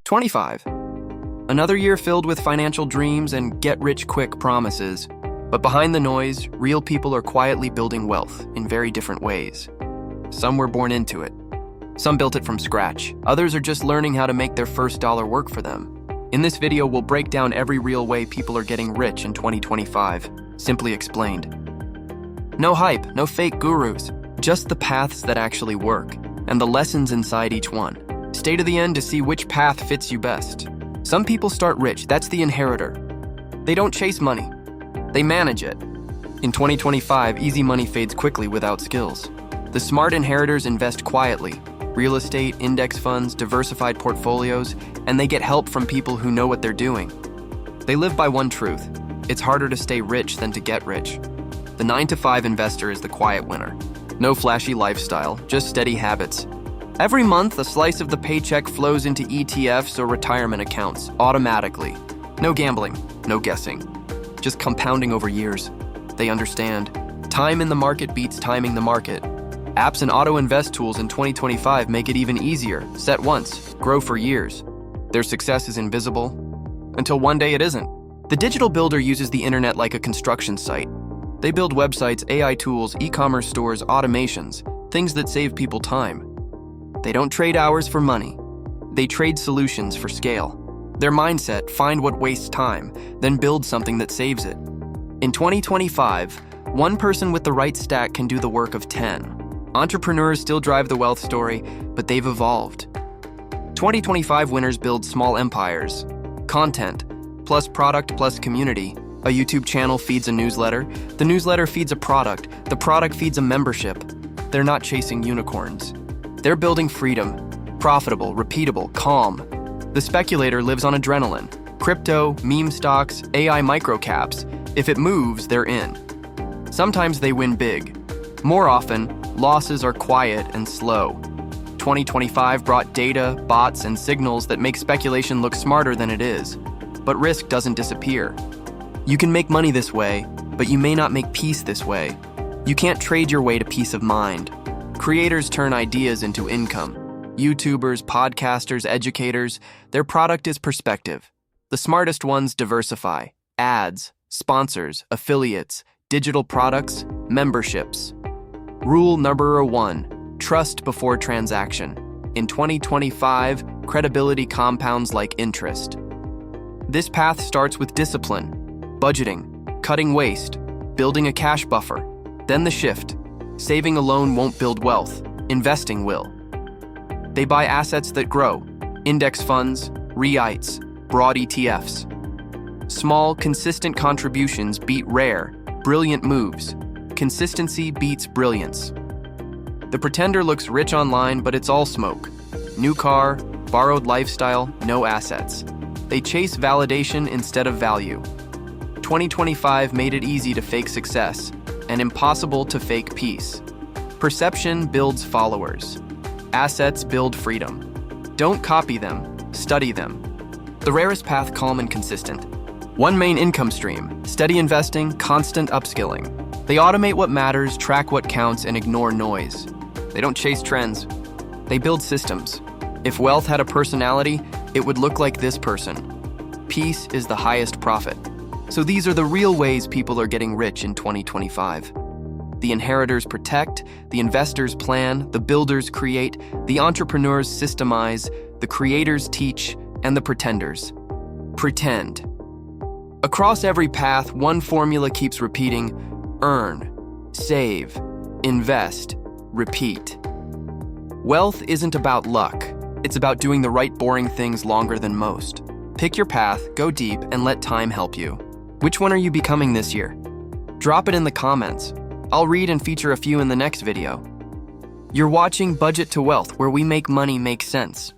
25. Another year filled with financial dreams and get-rich-quick promises. But behind the noise, real people are quietly building wealth in very different ways. Some were born into it. Some built it from scratch. Others are just learning how to make their first dollar work for them. In this video, we'll break down every real way people are getting rich in 2025, simply explained. No hype, no fake gurus, just the paths that actually work, and the lessons inside each one. Stay to the end to see which path fits you best. Some people start rich, that's the inheritor. They don't chase money, they manage it. In 2025, easy money fades quickly without skills. The smart inheritors invest quietly. Real estate, index funds, diversified portfolios, and they get help from people who know what they're doing. They live by one truth: it's harder to stay rich than to get rich. The 9-to-5 investor is the quiet winner. No flashy lifestyle, just steady habits. Every month, a slice of the paycheck flows into ETFs or retirement accounts, automatically. No gambling, no guessing. Just compounding over years. They understand. Time in the market beats timing the market. Apps and auto-invest tools in 2025 make it even easier. Set once, grow for years. Their success is invisible, until one day it isn't. The digital builder uses the internet like a construction site. They build websites, AI tools, e-commerce stores, automations, things that save people time. They don't trade hours for money. They trade solutions for scale. Their mindset: find what wastes time, then build something that saves it. In 2025, one person with the right stack can do the work of 10. Entrepreneurs still drive the wealth story, but they've evolved. 2025 winners build small empires. Content, plus product plus community. A YouTube channel feeds a newsletter. The newsletter feeds a product. The product feeds a membership. They're not chasing unicorns. They're building freedom. Profitable, repeatable, calm. The speculator lives on adrenaline. Crypto, meme stocks, AI microcaps. If it moves, they're in. Sometimes they win big. More often, losses are quiet and slow. 2025 brought data, bots, and signals that make speculation look smarter than it is. But risk doesn't disappear. You can make money this way, but you may not make peace this way. You can't trade your way to peace of mind. Creators turn ideas into income. YouTubers, podcasters, educators, their product is perspective. The smartest ones diversify. Ads, sponsors, affiliates, digital products, memberships. Rule number 1, trust before transaction. In 2025, credibility compounds like interest. This path starts with discipline, budgeting, cutting waste, building a cash buffer, then the shift. Saving alone won't build wealth, investing will. They buy assets that grow, index funds, REITs, broad ETFs. Small, consistent contributions beat rare, brilliant moves. Consistency beats brilliance. The pretender looks rich online, but it's all smoke. New car, borrowed lifestyle, no assets. They chase validation instead of value. 2025 made it easy to fake success and impossible to fake peace. Perception builds followers. Assets build freedom. Don't copy them, study them. The rarest path: calm and consistent. One main income stream: steady investing, constant upskilling. They automate what matters, track what counts, and ignore noise. They don't chase trends. They build systems. If wealth had a personality, it would look like this person. Peace is the highest profit. So these are the real ways people are getting rich in 2025. The inheritors protect, the investors plan, the builders create, the entrepreneurs systemize, the creators teach, and the pretenders pretend. Across every path, one formula keeps repeating: earn, save, invest, repeat. Wealth isn't about luck. It's about doing the right boring things longer than most. Pick your path, go deep, and let time help you. Which one are you becoming this year? Drop it in the comments. I'll read and feature a few in the next video. You're watching Budget to Wealth, where we make money make sense.